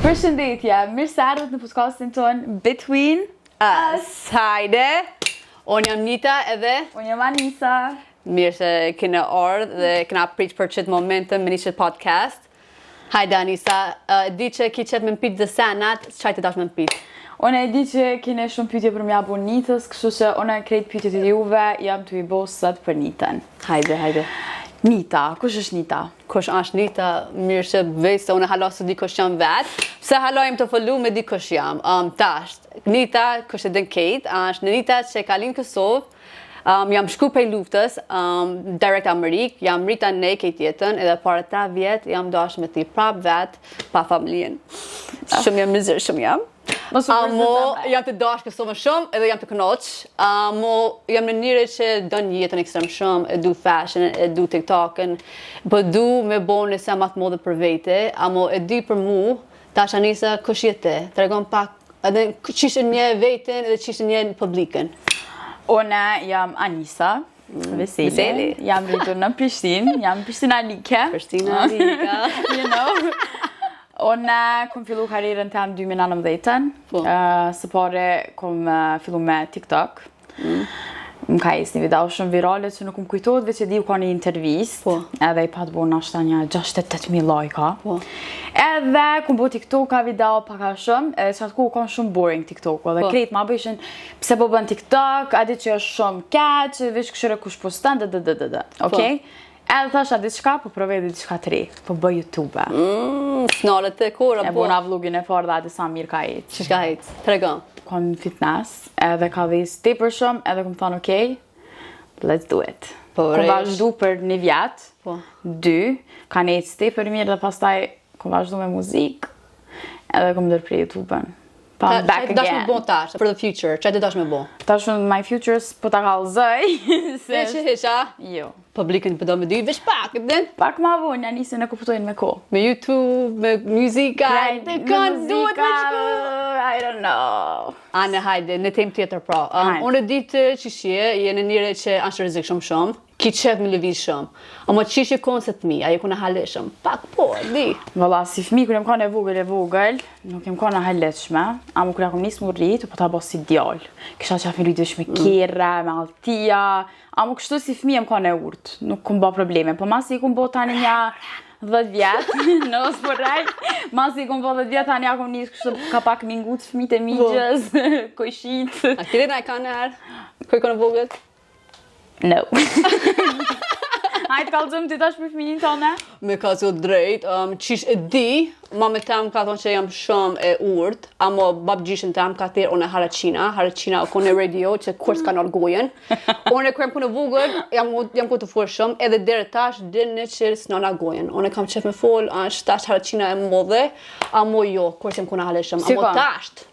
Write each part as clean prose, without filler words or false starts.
Përshëndetje, mirë se ardhët në podcastin ton Between Us. Hajde, unë jam Nita edhe Unë jam Anisa. mirë se kena ardhë dhe kena prit për qëtë momentëm me një qëtë podcast. Hajde Anisa, di që ki qëtë me mpitë dhe senat, qaj të dash me mpitë? Unë e di që kene shumë pyetje për mja bu Nitës, kështu që unë e krejt pyetjet e juve, jam të i bo sot për Nitën. Hajde. Nita, kush është Nita? Kush është Nita, mirë që vej se unë halasë di kush jam vetë, pse halojmë të follu me di kush jam. Tasht, Nita, kush e den Kate, është Nita që ka linë Kosovë, jam shku prej luftës, direkt Amerikë, jam rrita ne këtë jetën, edhe para 3 vjetë jam dash me ti prap vetë, pa familjen. Shumë jam mizër, shumë jam. Jam të dash Kosovën shumë, edhe jam të kënoq. Jam në njëre që dën jetën ekstrem shumë, e du fashion, e du TikTokën, po du me bo nëse ma të modë për vete, e di për mu, tash Anisa, kush jetë, të regon pak, edhe qishë një vetën edhe qishë një publikën. Unë jam Anisa Veseli, jam rritur në Prishtinë, jam Prishtinalike. Prishtinalika. You know. Unë kom fillu karrierën tem 2019, së pare kom fillu me TikTok. Më ka jesë një video shumë virale që nuk më kujtojt, veç e di u ka një intervist, edhe i patë bo nashta një 68.000 lajka. Edhe kom bo TikTok ka video paka shumë, edhe që atë ku ka shumë boring TikTok, edhe krejt ma bëshin pse po bën TikTok, adit që është shumë catch, veç këshire kush postan, okej? Edhe thash a diçka, po provej dhe diçka të re, po bëj YouTube. Snarët e kora, po. E bona vlogin e parë dhe adisa mirë ka jetë. Që shka jetë? Tregon. Kom fitness, edhe ka dhe te për shumë, edhe kom thonë okej, let's do it. Kom vazhdu për 1 vjetë, 2, ka nejtë te për mirë dhe pastaj kom vazhdu me muzikë, edhe kom dërprej YouTube-ën. Qaj të dash me bo tash, for the future, qaj të dash me bo? Tash my futures po ta kalzoj. Veç e hesha? Jo. Publikën përdo me dy, veç pak, edhe? Pak ma vonë, Anisën e kuptojnë me ko. Me YouTube, me muzika, me muzika, I don't know. Ane, hajde, në tem tjetër pra. Unë e ditë që shje, jene njëre që ashtë rëzik shumë, ki qef me lëviz shumë. Amo qishë konë se të mi, aje kuna haleshëm. Pak po, di. Valla, si fmi, kër jem kone vogël, nuk jem kone haleshme. Amo kër jem nisë më rritë, po ta bo si djallë. Kisha që afin rritë me kera, me altia. Amo kështu si fmi jem kone urtë, nuk kum bo probleme. Po masi i kum bo tani nja 10 vjetë, nësë për rajt. Masi i kum bo 10 vjetë, tani ja kum nisë kështu ka pak mingut fmit e migjës, kojshit. A kirina e ka në herë? Kër kone vogët? No. Hajtë kalëzëm të tash për fëminin tonë? Me ka zot drejt, qish e di, mame tem ka thonë që jam shumë e urt, amo babgjishën tem ka thirë one Haraqina o kone radio që kur s'ka nërë gojen. One kërëm kone vogër, jam ku të forë shumë, edhe dhere tash dhe në qërë s'nona gojen. One kam qef me folë, tash Haraqina e modhe, amo jo, kur s'jam kone haleshëm, amo tasht.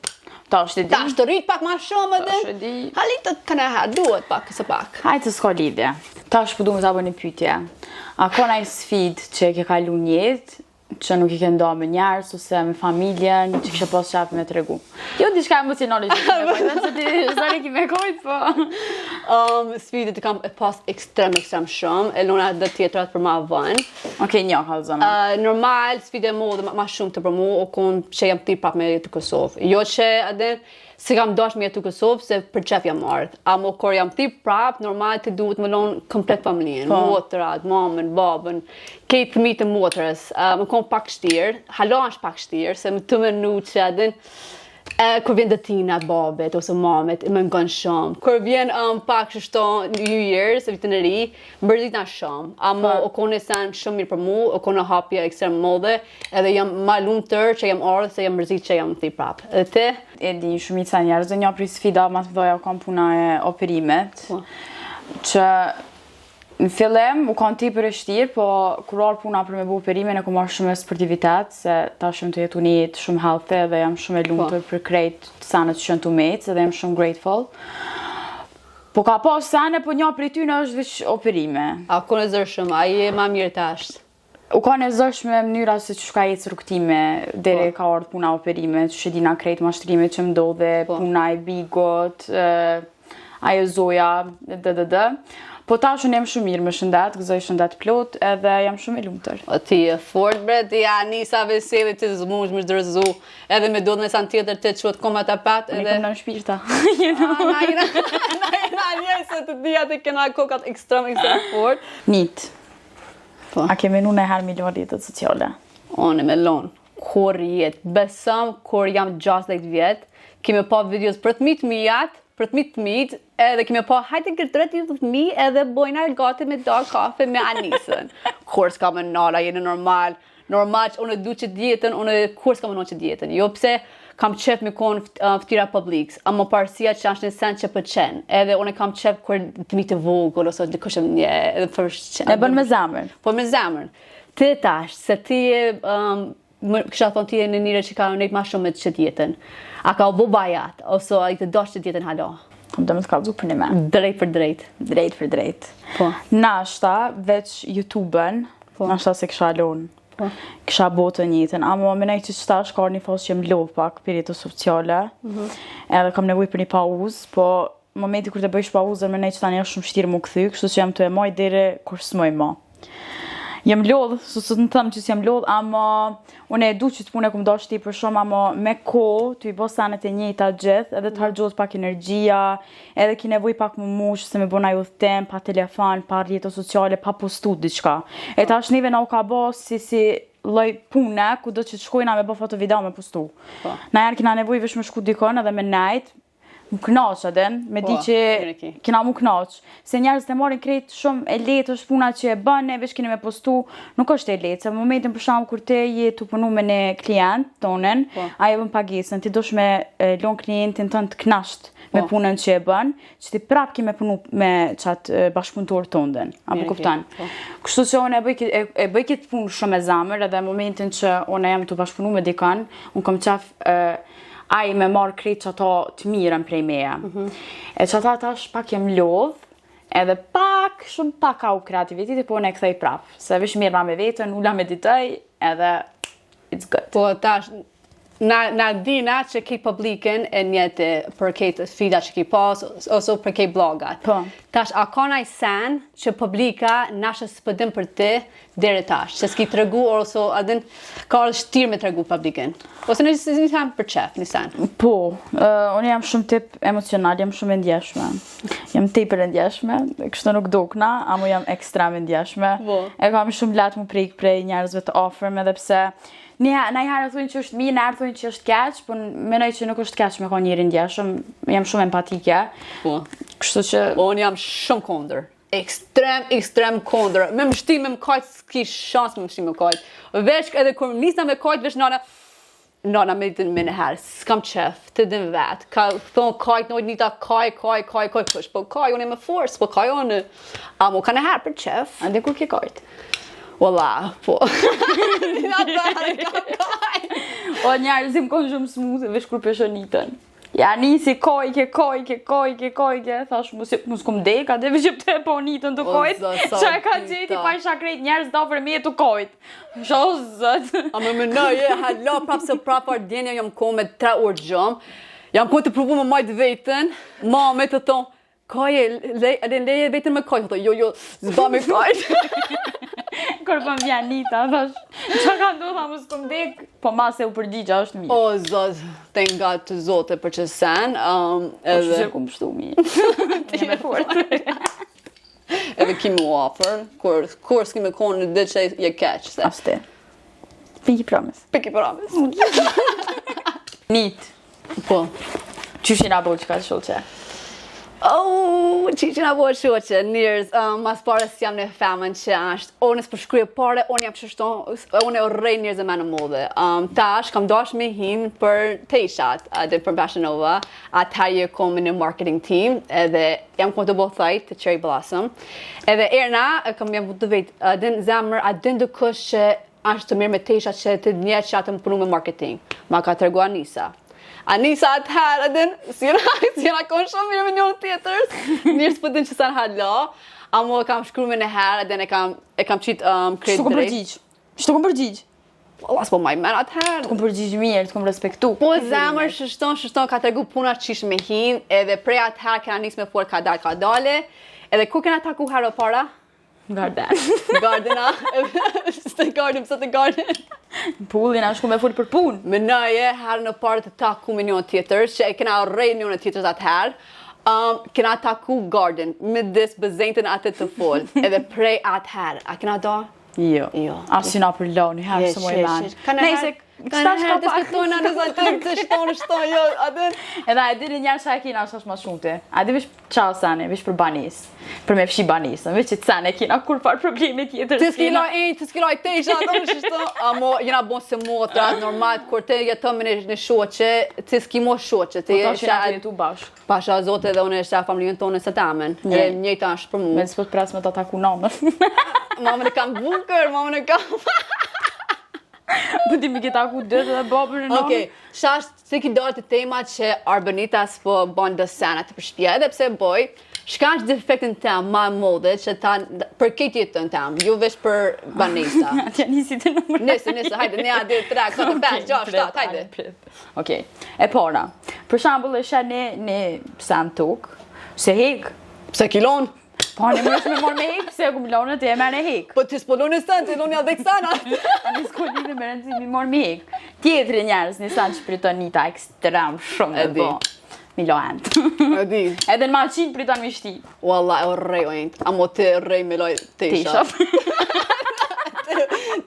Tasht të rrit pak ma shumë edhe, halitët këne herë, duhet pak, kësë pak. Hajtë të s'ka lidhje. Tasht përdu më të abë një pytje. A ka naj sfid që ke kalu njetë, që nuk i ke nda me njerës, ose me familjen, që kështë pas qafë me të regu? Jo, diçka emocionale që kime kojtë, që ti zare kime kojtë, po. Sfidit të kam pas ekstrem shumë, e luna dhe tjetrat për ma vënë. Okej, një ka zona. Normal, sfide mo dhe ma shumë të për mu, o konë që jam ti prap me jetë të Kosovë. Jo që edhe, se kam dash me jetë të Kosovë, se për qef jam ardhë. Amo kër jam ti prap, normal të duhet më lonë komplet familjen. Motrat, mamën, babën, kejtë fëmijë të motrës. Më konë pak shtirë, halon është pak shtirë, se më të menu që edhe, kër vjen dëtinat babet ose mamet, më ngon shumë. Kër vjen pak shështo New Year's, vitën e ri, mbërzit na shumë. Amo o kone sen shumë mirë për mu, o kone hapja ekstrem modhe, edhe jam ma lumë tërë që jam ardhë, se jam mbërzit që jam ti prapë. Edhe ti? E di shumica njerëz, dhe një prej sfida ma të doja kam puna e operimet, që në fillim u kanë ti për e shtirë, po kur arë puna për me bu operimin e ku marrë shumë sportivitet, se ta shumë të jetu një jetë shumë healthy dhe jam shumë e lumëtur për krejt sanet që shënë të mejtë, dhe jam shumë grateful. Po ka pas sene, po një prej ty në është veç operime. A kone zërshëm, a je ma mirë tashtë? U ka në zërshme mënyra se që shka jetë rukëtime, dhere ka ardhë puna operime, që shedina krejt mashtrime që më dhe, puna e bigot, ajo zoja, Po tash unë jam shumë mirë me shëndet, gëzoj shëndet plot edhe jam shumë e lumtur. O ti e fort bre, ti Anisa veseli ti zmush më zdërzu, edhe me do në san tjetër të quhet koma tapet Edhe edhe kam në shpirta. Na njëjë se të dhja të kena kokat ekstrem fort. Nit. Po. A ke menu në herë milion rrjetet sociale? Unë me lon. Kur jetë, besëm kur jam 16 vjet, kemi pa videos për të mijat, edhe kemi pa hajde këtë 30.000 edhe bojna gati me da kafe me Anisën. Kur s'ka më nala, jene normal që unë du që djetën, kur s'ka më në që djetën. Jo pse kam qef me konë ftyra publiks, ama parësia që është në sen që për qenë. Edhe unë kam qef kur të mi të vogël, ose të kushëm një, edhe për qenë. E bën me zemër. Po me zemër. Ti tash, se ti kësha thonë ti e në njëre që ka nejtë ma shumë me që djetën. A ka u bo bajat, ose a i të dosh që djetën halo? Kam të më të kalzu për një me. Drejt për drejt. Drejt për drejt. Po. Nashta, veç YouTube-ën, nashta se kësha lonë. Po. Kësha botë njëtën, ama me nejtë që qëtash ka një fasë që jem lodh pak për jetës sociale, edhe kam nevoj për një pauzë, po momenti kur të bëjsh pauzën me nejtë që tani është shumë shtirë mu këthy, kështu që jam të e maj dhere kur s'moj ma. Jem lodh, së të thëmë që s'jem lodh, ama unë e du që të punë e këmë dashti për shumë, ama me ko, të i bo sanet e njëjta gjithë, edhe të hargjot pak energjia, edhe ki nevoj pak më mush, se me bona ju thëtem, pa telefon, pa rrjetet sociale, pa postu diçka. E tash neve na u ka bo si lloj pune, ku do që të shkojna me bo foto video me postu. Na herë kina nevoj vesh me shku dikon edhe me najt, më knaq adin, me di që kina mu knaq. Se njerëz të marrin krejt shumë e letë është puna që e bën, ne veç keni me postu, nuk është e letë. Se në momentin për shkak kur te je tu punu me një klient tonen, ai e bën pagesën, ti dosh me lon klientin tënd të knasht me punën që e bën, që ti prap ke me punu me çat bashkëpunëtor tonden. Apo kupton? Kështu që unë e bëj këtë punë shumë me zemër, edhe në momentin që unë jam tu bashkëpunu me dikon, unë kam qef ai me marrë krejt që ato të mirën prej meja. E që ata tash pak jem lodh, edhe shumë pak ka u kreativiteti, po unë e kthej prap. Se vesh mirë me vetën, ula meditoj, edhe it's good. Po tash, na dina që ki publiken e njete për kejt fida që ki pas, ose për kejt blogat. Po. Tash, a ka naj sen që publika nashë s'pëdim për ti deri tash, që s'ki të regu, ose adin ka shtirë me të regu publiken? Ose në një sen për qef, një sen? Po, unë jam shumë tip emocional, jam shumë e ndjeshme. Jam tepër e ndjeshme, kështu nuk dukna, amo jam ekstrem e ndjeshme. E kam shumë latë më prejk prej njerëzve të ofërm, edhe pse najherë thonë që është mirë, najherë thonë që është keq, po menoj që nuk është keq me ka njëri ndjeshëm, jam shumë empatike. Po. Kështu që unë jam shumë kondër. Ekstrem kondër. Me mështi me mkajt, s'ki shans me mështi me mkajt. Veç edhe kur nisna me kajt, veç nana me ditë me në herë, s'kam qef, të din vetë. Ka thonë kajt, nojt njëta kaj, push, po kaj, unë e me forës, po kaj unë, amo ka në herë për qef. Ande kur ke kajt? Walla, po. O njerëzim konë shumë smooth, veç kur peshonitën. Ja nisi kojke, thash mus kom deka, dhe veç të e po nitën të kojt, që e ka gjeti pa isha krejt njerëz da për me të kojt. Sho zët. A me mënoj, hala prap se prap ardjenja jam ko me 3 orë gjëm, jam ko të provu me majtë vetën, mame të thonë, kaje, leje vetën me kojt, jo, zba me kojt. Kur pëm vjen Nita, thash, që ka do tha mos kom dek, po ma se u përgjigja është mirë. O, zot, thank God të zote për që sen. Po që që kom pështu mirë. Ti me fort. Edhe ki mu ofër, kur s'ki me konë në dhe që je keq, se. Ashte. Pinky promise. Nit. Po. Qysh jena bo që ka të shoqe? Oh, që nga bo shoqe, njërës, mas pare s'jam në femën që ashtë, unë s'përshkryje pare, unë jam qështon, unë e orrej njërës e me në modhe. Tash, kam dash me hin për Teishat, dhe për Fashion Nova, atëherë kom në marketing team, edhe jam kom të bo thajt të Cherry Blossom. Edhe erna, kam jam të vetë, din zemër, a din dë kush që ashtë të mirë me Teishat që të një që atë më punu me marketing. Ma ka të regu Anisa. Anisa atëherë, adin, si jena konë shumë mirë me njën tjetër, njërës për din që sa në hala, amo kam shkru me në herë, adin e kam qitë kretë drejt. Shtu kom përgjigj? As po maj men atëherë. Të kom përgjigj mirë, të kom respektu. Po zemër, shështon, ka të regu puna qish me hin, edhe prej atëherë kena njës me forë ka dale, Edhe ku kena taku herë para? Garden. Gardena. Të garden, pse të garden? Pullin, a shku me full për punë. Mënaje, herë në parë të taku me njën tjetër, që e kena rrej njën tjetër atëherë, kena taku garden, me disë bëzentën atë të full, edhe prej atëherë. A kena do? Jo. Asë që na për loni, herë së moj manë. Nejse, Kanë herë të shkëtojnë në zantëm të shtonë, jo, adën. Edhe a dini njerë sa e kina është ma shumë të. A di vish qao sane, vish për banis. Për me fshi banisën, vish që të sane kina kur par problemi tjetër. Të skiloj të isha, ato në shishto. Amo, jena bon se motra, normal, kur të jetëm në shoqe, të skimo shoqe. Po to që na të jetu bashkë. Pasha zote dhe unë e shta familjen tonë së tamen. Njëjta është për mu. Me s'po të pras me të taku namën. Mamën e kam bukër, mamën e kam... Po ti mi kita ku dëtë dhe babër në nëmë? Okej, shash se ki dojtë të tema që Arbonita s'po bon dësena të përshpja, edhe pse boj, shka është defektin tem ma modhe që ta për këtë jetën tem, ju vesh për Banisa. Atja nisi të nëmërë. Nisi, hajde, 1, 2, 3, 4, 5, 6, 7, hajde. Okej, e para, për shambull e shë një sam tukë, se hek. Pse kilon? Po, në më është me morë me hek, se e kumë lonët e e merë në hek. Po, të s'polon e sënë, që loni adhe kësana. A në s'kolli dhe me rëndësi mi morë me hek. Tjetëri njerës një sanë që priton njëta ekstrem shumë dhe bo. Milo endë. E di. Edhe në maqin priton mi shti. Wallah, e rej o endë. Amo të rej me loj të isha.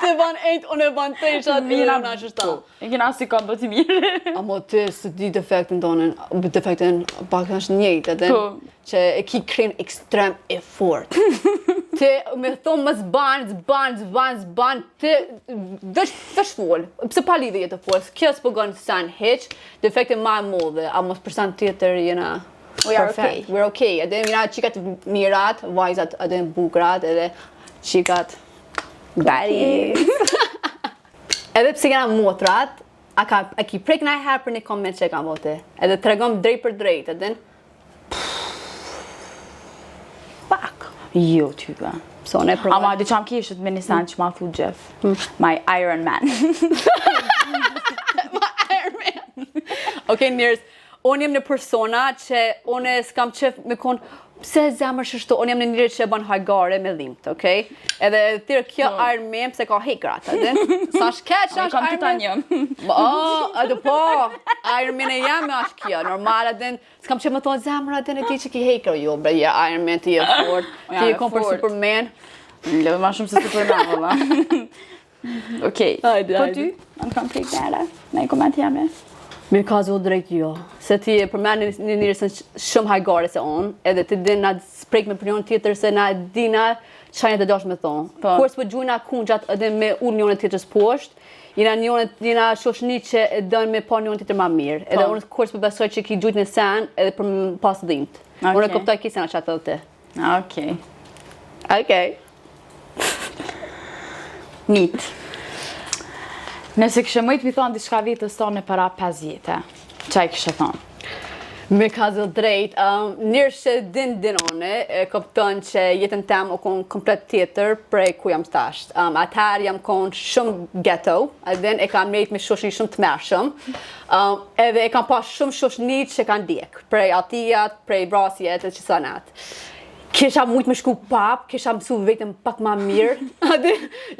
Të ban ejtë, unë e ban të isha, të mirë në ashtë. E kina si kam do t'i mirë. Amo të së di defektin tonën, defektin pak është njëjtë, edhe që e ki krejnë ekstrem e fort. Të me thonë më zban, të dësh full, pëse pa lidhe jetë full, kjo s'po gënë sen heq, defektin ma e modhe, amo për sen tjetër jena perfect. We're okay, edhe jena qikat mirat, vajzat edhe bukrat, edhe qikat bari. Edhe pse kena motrat, a ki prek na herë për një koment që e ka vote. Edhe të regom drejt për drejt, edhe pak. Jo, type. So, ne provoj. Ama dy qam kishët me një sanë që ma thu Jeff. My Iron Man. My Iron Man. Okej, njerës, unë jem në persona që unë s'kam qef me konë pse zemër shështu, unë jem në njëri që e ban hajgare me dhimt, okej? Edhe tërë kjo Iron Man pse ka hekrat, edhe? Sa shkeq është kam Iron tita Man? njëm. Edhe po, Iron Man e jam me është kjo, normal, edhe s'kam që më thonë zemër, edhe në ti që ki hekra, jo, bre, ja, Iron Man ti e fort, ti e kom për Superman. Leve ma shumë se Superman, vëlla. Okej, po ty, në kam prik dere, në i koment jame. Me ka zohë drejt jo, se ti e përmen një njërësën shumë hajgare se onë, edhe ti din na sprejk me për njën tjetër se na dina qajnë të dosh me thonë. Kur s'po gjujna kungjat edhe me unë njën tjetërës poshtë, jena shoshni që e dënë me pa njën tjetër ma mirë. Edhe unë kur s'po besoj që ki gjujt në sen edhe për pas dhimt. Unë e koptoj ki sena që atë dhe ti. Okej. Nit. Nëse kështë mëjtë mi thonë diçka vitës tonë e para 5 vjetë, qaj kështë thonë? Me ka zë drejt, njërë që din one, e kopton që jetën tem o konë komplet tjetër prej ku jam stasht. Atëherë jam konë shumë ghetto, edhe e kam nejtë me shoshni shumë të mërshëm, edhe e kam pas shumë shoshni që kanë djekë, prej atijat, prej brasjet, e që sanat. Kisha mujtë me shku pap, kisha mësu vetëm pak ma mirë,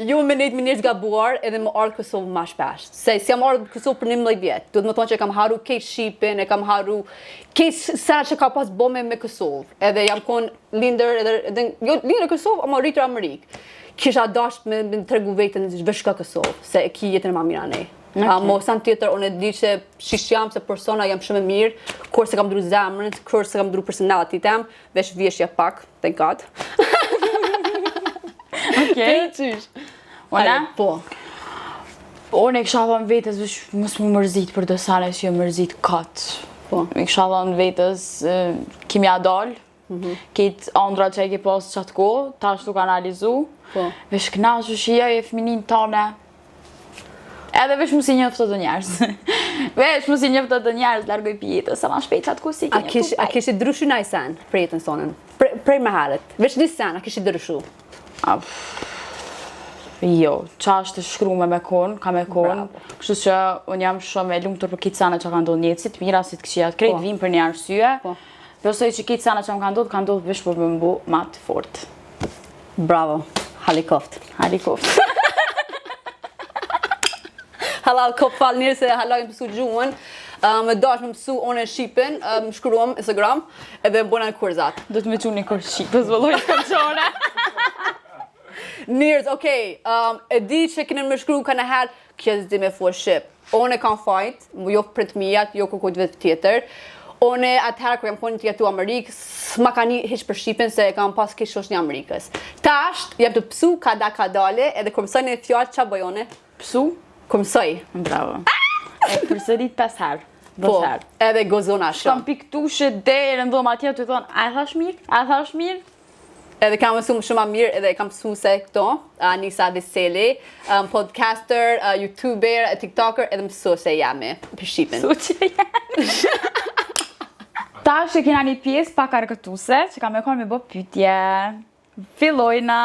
ju me nejtë me njërës gabuar edhe më ardhë Kosovë ma shpesh. Se si jam ardhë Kosovë për 11 vjetë, duhet më thonë që kam haru kejtë Shqipin, e kam haru kejtë sena që ka pas bome me Kosovë. Edhe jam konë linder, jo linder Kosovë, ama rritur Amerikë. Kisha dasht me tregu vetën vëshka Kosovë, se e ki jetën e ma mira nej. Mo san tjetër, unë e di që shish jam se persona jam shumë e mirë, kur se kam dru zemrën, kur se kam dru personality tem, vesh vjeshja pak, thank God. Okej. Qysh? Ona? Po. Unë e kësha dhënë vetës, vish mos më mërzit për dësane që jo mërzit katë. Po. E kësha dhënë vetës, kimi a dalë, këtë andra që e ke pasë qatë ko, ta është tuk analizu, vesh knashu që jo e feminin tane, edhe vesh mu si njëftë të njerës. Vesh mu si njëftë të njerës, largoj pjetës, sa ma shpejt qatë ku si ke njëftë. A kishë dryshu na i sen për jetën sonën? Prej me herët? Veç një sen, a kishë dryshu? Jo, qa është shkrume me konë, ka me konë. Kështu që unë jam shumë e lumë tërë për kitë sana që ka ndonë njëtësit, mira si të këshijat krejt, vim për një arsye. Besoj që kitë sana që më ka ndodhë vesh për më mbu ma të fort. Bravo, halikoft. Halikoft. Halal koft falë njërë se halal mësu gjuhën. Më dash më mësu one Shqipen, më shkruam Instagram, edhe më bëna në kurzat. Do të me që një kërë Shqipës, vëlloj këmqone. Njerëz, okej, e di që kene më shkru ka në herë, kjo zdi me fol Shqip. One kam fajt, jo për të mijat, jo kërkujt vetë tjetër. One atëherë kër jam konë të jetu Amerikë, s'ma ka një hiq për Shqipen se kam pas kish shosh një Amerikës. Tasht, jam të pësu ka dale, edhe kër mësoj një fjallë, qa bëjone? Pësu? Kër mësoj. Bravo. E përsërit 5 herë. Po, edhe gozona shumë. Kam piktushe dhe rëndom atje të thonë, a e thash mirë? A e thash mirë? Edhe kam mësu shumë ma mirë, edhe kam mësu se këto, Nisa Veseli, podcaster, youtuber, tiktoker, edhe mësu se jame për Shqipen. Mësu që jame. Ta që kena një pjesë pak arkëtuse, që kam e konë me bo pytje. Fillojna.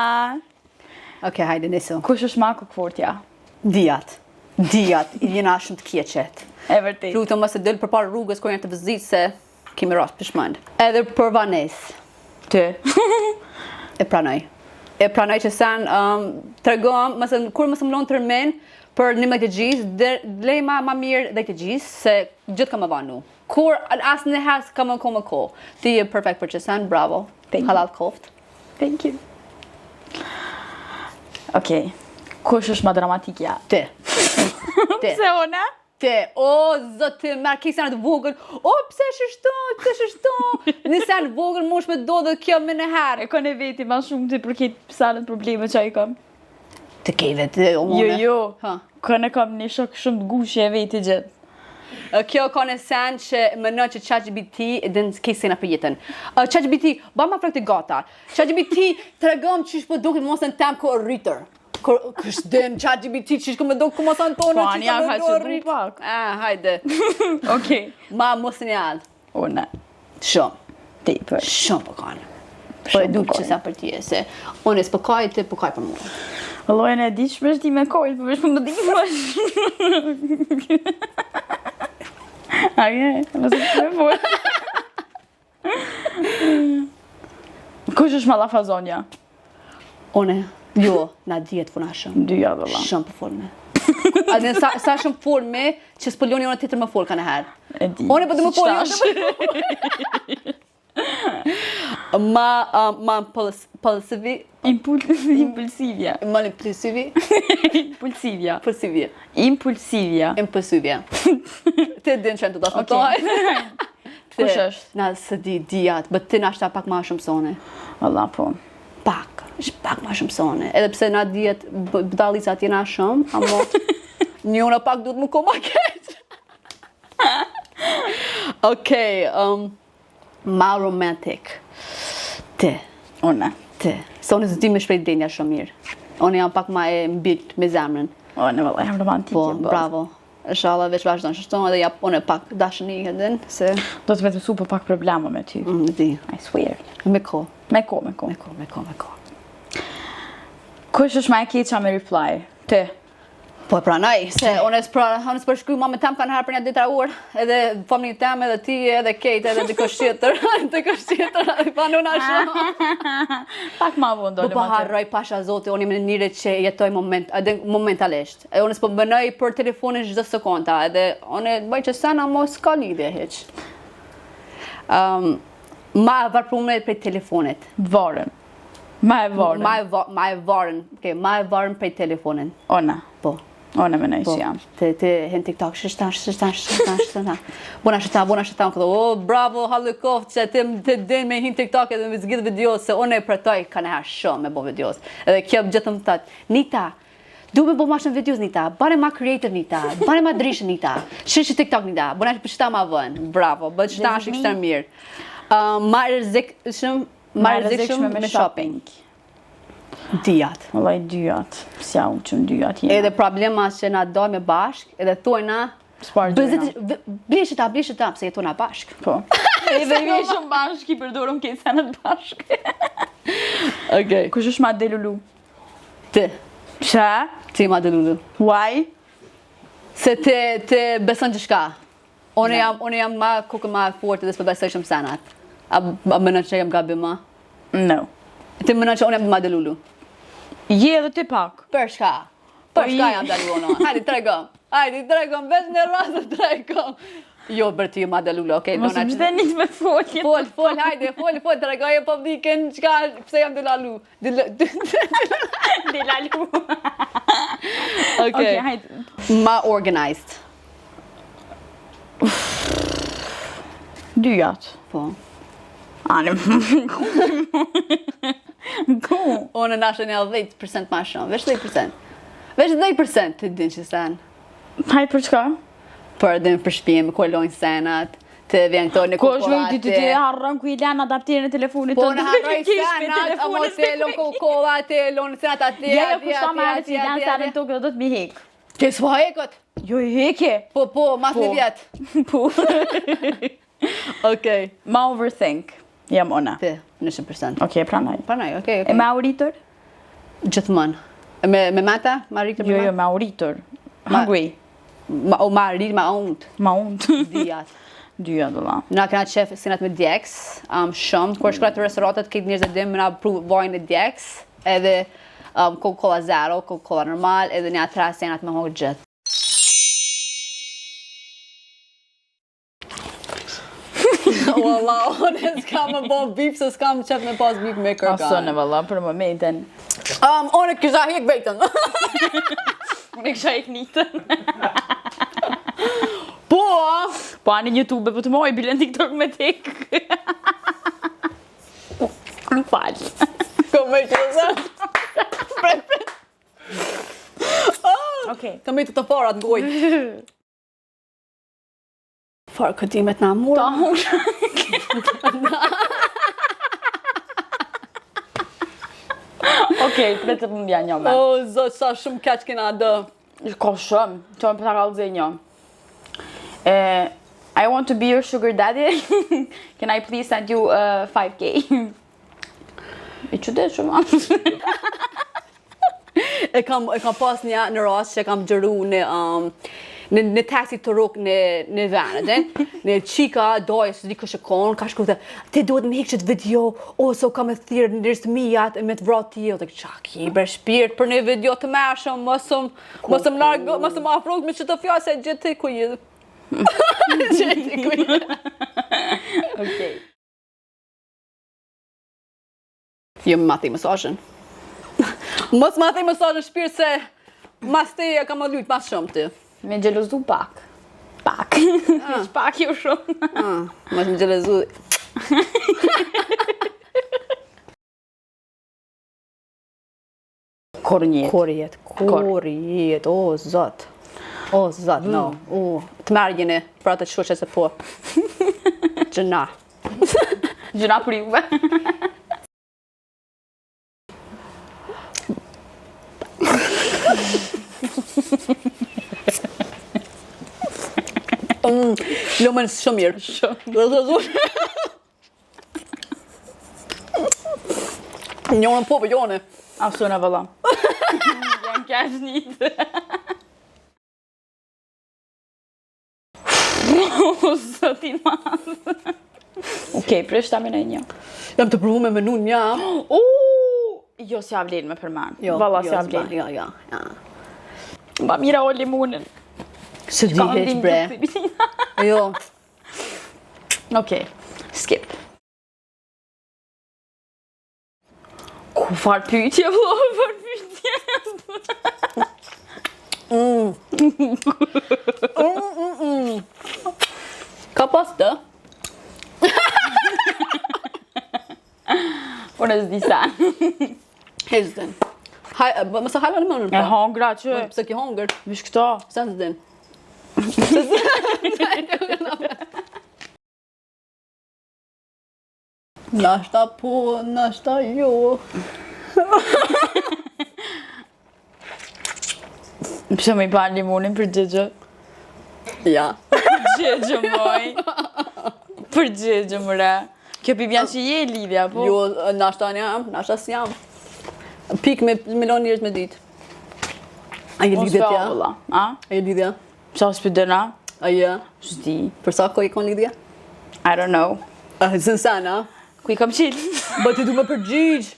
Okej, hajde, nisu. Kush është ma këkfortja? Dijat, i jena shumë të kjeqet. E vërtet. Lutëm mos e dëllë për parë rrugës kër janë të vëzit se kemi rast pëshmënd. Edhe për Vanes. Ty. E pranoj që sen të regom, kur mësë më lonë tërmen për një me të gjizë, lej ma mirë dhe të gjizë, se gjithë ka më vanu. Kur asë në hasë ka më ko. Ti e perfect për që sen, bravo. Halal koft. Thank you. Okej. Kush është ma dramatikja? Ti. Pse ona? Ti, o, zëtë, mërë kejë senë të vogën, o, pse shështo, në senë vogën mosh me do dhe kjo me në herë. E kone veti ma shumë të përket pësalët probleme që a i kam. Të kej vetë, o mone. Jo. Ha. Kone kam një shok shumë të gushje e veti gjithë. Kjo ka në sen që më në që ChatGPT dhe në kej sena për jetën. ChatGPT, ba ma praktik gata. ChatGPT të regëm që shpo duke mos në tem ko rritër. Kështë dhe në ChatGPT që shko me do ku mos në tonë që shko me do rritë. Hajde. Okej. Ma mos një alë. Une. Shumë. Tepër. Shumë përkajnë. Po e du që sa për tje, se unë e s'pëkaj të përkaj për mua. Lojën e di që më shdi me kojtë, për vesh për më di më. Aje, nëse të me folë. Kush është ma la fazonja? Une, jo, na djetë funa shumë. Dyja dhe la. Shumë për folme. Adin, sa shumë folme, që s'pëlloni unë tjetër më folë ka në herë. E di. Une për të më folë, Ma impulsivi. Impulsivja. Ma impulsivi. Impulsivja. Impulsivja. Impulsivja. Impulsivja. Te din që në të dashë më tojë. Kush është? Na së dijat, bë ti na shta pak ma shumë sone. Allah po. Pak, është pak ma shumë sone. Edhe pse na dijet bdalicat jena shumë, amo njona pak duhet më ko ma keq. Okej, ma romantic. Ti. Une. Ti. Se unë zëti me shpejt denja shumë mirë. Unë jam pak ma e mbilt me zemrën. Une, vëllë, jam romantikje. Po, bravo. Inshallah veç vazhdon shështon edhe jap unë pak dashni edhe se do të vetë su për pak problema me ty. Di. I swear. Me ko. Me ko. Kush është ma e keqa me reply? Ti. Po e pranoj, se unë s'përshkruj ma me tem kanë herë për një ditra orë, edhe familje tem, edhe ti, edhe Kate, edhe dikush tjetër, panuna shumë. Pak ma vëndo. Po harroj pasha zoti, unë jam në njëre që jetoj momentalisht. E unë s'po bënoj për telefonin çdo sekonda, edhe unë bëj që sana mos ka lidhje hiç. Ma varprume prej telefonit. Varën. Ma e varën prej telefonin. Ona. Po. Ona me nëjë që jam. Te hen TikTok, shështan. Bona shëtan, këto, o, bravo, halikoft, që te den me hin TikTok edhe me zgjidh videos, se unë e pretoj ka në herë shumë me bo videos. Edhe kjo gjithëm të tatë, Nita, du me bo ma shumë videos, Nita, bane ma creative, Nita, bane ma drishë, Nita, shishi TikTok, Nita, bona që përshta ma vën, bravo, bëtë qëta është kështë mirë. Ma rëzikshëm me shopping. Dijat. Vëllaj dyjat. Sja unë që në dyjat jena. Edhe problema që na doj me bashk, edhe thojna, blishë ta, pse jetona bashk. Po. Edhe i vishëm bashk, i përdorëm kejtë senët bashk. Okej. Kush është ma delulu? Ti. Qa? Ti ma delulu. Why? Se te beson që shka. Unë jam ma kukë ma fort edhe s'pë besoj shumë senat. A mënon që jam gabim ma? No. Ti mënon që unë jam Madelulu? Je edhe ti pak. Për shka? Për shka jam dalu unë? Hajde, tregom, veç në rrasë tregom. Jo, bërë ti Madelulu, okej? Mos më shteni me folje. Fol, hajde, fol, tregoje publikën çka pse jam delalu. Delalu. Okej, hajde. Ma organized. Dyjat. Po. Anë. Ku? Unë nashën e 10% ma shumë, veç 10%. Veç 10% të din që sen. Hajde për çka? Për dhe për shtëpi me kolojnë senat, të vjen këto në kokolate. Ti harron ku i lën adapterin e telefonit po në harroj senat, amo të lon kokolate, lon senat atje. Ja, po sa më arë si lën senat tokë do të më hek. Ke s'po hekot? Jo i heke. Po, mas një vjet. Po. Okej. Ma overthink. Jam ona. Ti, 100%. Okej, pranoj. Okej. E ma uritur? Gjithmonë. Me mata? Ma rritur me mata? Jo, ma uritur. Hungry. Ma rrit, ma unt. Ma unt. Dijat. Dyja do la. Na kena qef sinat me djeks, shumë. Kur shkruat të restoratet, këtë njerëz e dim, na provojnë e djeks, edhe Coca-Cola Zero, Coca-Cola normal, edhe një atra senat me hongë gjithë. Wallah, unë s'kam me bo bip, se s'kam qef me pas bip me kërkan. Asë në valla, për momentin. Unë kisha hek vetën. Unë kisha hek nitën. Po! Po anë në YouTube, po të moj, bilen TikTok me tek. Në falë. Ko me që dhe Pret. Okej. Ka me të farat në gojë. Farë këtimet na mura. Ta mura. Okej, pretë të më bja një me. O, zot, sa shumë keq kena dë. Ka shumë, që më përta kalëzë një. I want to be your sugar daddy. Can I please send you 5K? I që dhe shumë. E kam pas një në rast që kam gjëru në taxi të ruk në venet, në qika dojë së dikë shëkon, ka shku të, ti duhet me hikë qëtë video, ose ka me thirë në rrisë mijat, me të vrat tje, dhe qak, i bre shpirt për një video të meshëm, mësëm afrot me që të fjallë se gjithë të kujë. Gjithë të kujë. Okej. Jo me mati mesazhin. Mos mati mesazhin shpirt se mas te e kam lujt mas shumë ti. Me gjelozu pak. Pak. Pak jo shumë. Mos më gjelozu. Korjet. Korjet, o zot. O zot, no. Të merë gjeni, pra të qëshe se po. Gjëna. Gjëna për juve. Lumën shumë mirë. Njone po për jone. Asuna valla. Jam kash njëtë. Zoti madhë. Okej, presh ta me në një. Jam të provu me menu një. Jo, si avlen me përman. Jo, Valla si avlen. Jo. Ba mira o limunin. Së di heq bre. Jo. Okej, skip. Ku farë pyetje, vlo, farë pyetje. Ka pas të? Unë e zdi sa. Hezden. Mëse halon më nërë E hongra që. Pëse ki hongër? Vish këta. Sa në zdin? Nashta po, nashta jo. Pse me i pa limunin për gjëgjë? Ja. Gjëgjë, moj. Për gjëgjë, mëre. Kjo pi vjen që je lidhja, po? Jo, nashta njam, nashta s'jam. Pik me milion njërës me ditë. A je lidhja tja? A? A je lidhja? Qa s'pi dëna? A je? Shdi. Për sa ko i kon lidhja? I don't know. Zënsana, Ku I kam qilë? ba ti du me përgjigj.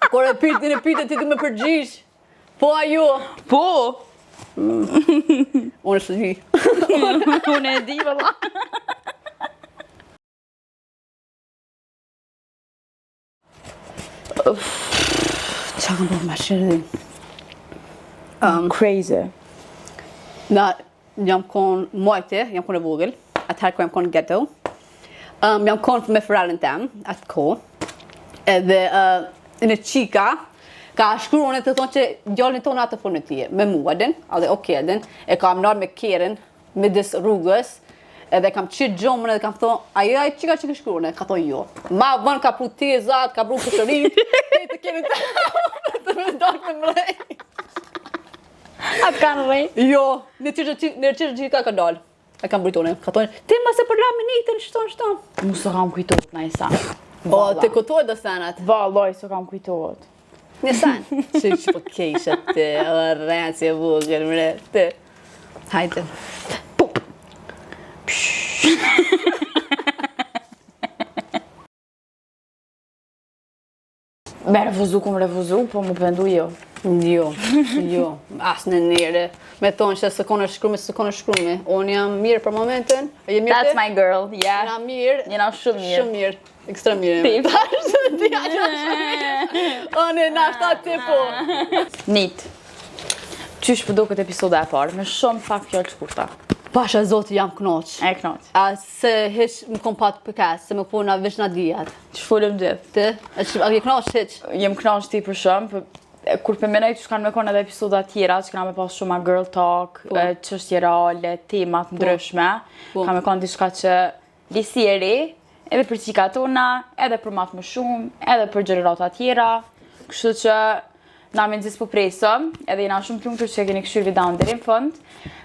Kur e pyet ti du me përgjigj. Po ajo. Po! Unë është di. Unë e di, valla. Qa kam bërë ma shërdi? Crazy. Na, jam kon mojte, jam kon e vogël. Atëherë kur jam kon ghetto. Jam kon me fralën tem, atë ko. Edhe në qika, ka shkruar të thonë që djalin tonë atë punë tije, me mua den, edhe okay den, e kam nar me kerën midis rrugës, edhe kam qit gjomën edhe kam thonë, ajo ai çika që ka shkruar, ka thonë jo. Ma vën ka pru tezat, ka pru kushërit, të kemi të më dalë me mrej. Atë kanë rrej. Jo, në çështë çika ka dalë. E kam britone, ka thonë, ti ma se për la minitën, shton. Mu së kam kujtot në isa. O, të këtoj do sanat. Valloj, së kam kujtot. Një san. Që po kejshë të, rrenë si e vogël, mre, të. Hajde. Pup. Me refuzu, po mu pëndu jo. Jo, asë në nere. Me tonë që së kone shkrume. Unë jam mirë për momentin. That's my girl, yeah. Jena mirë. Jena shumë mirë. Shumë mirë. Ekstra mirë. Unë në ashta të po. Nit. Qysh përdo këtë episode e parë, me shumë pak fjallë shkurta. Pasha zoti jam knoq. E knoq. A se hish më kom patë përkes, se më puna vish në dijat. Që folëm gjithë. Ti? A je knoq hiq? Jem knoq ti për shumë, kur përmenoj që kanë me konë edhe episoda tjera, që kanë me pas shumë girl talk, çështje reale, temat ndryshme, kanë me konë diçka që lisjeri, edhe për qika tona, edhe për matë më shumë, edhe për gjenerata tjera, kështu që na me nëzis po presëm, edhe jena shumë të lumtur që keni këshyr videon deri në fund.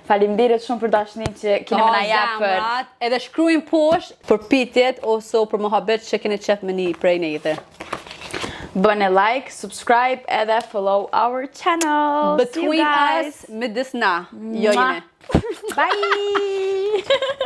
Faleminderit shumë për dashnin që keni më na japër. Edhe shkruajmë poshtë për pyetjet ose për mohabet që keni qef me një prej neve. Bëni like, subscribe, edhe follow our channel. Between us, midis na. Jo jene. Bye!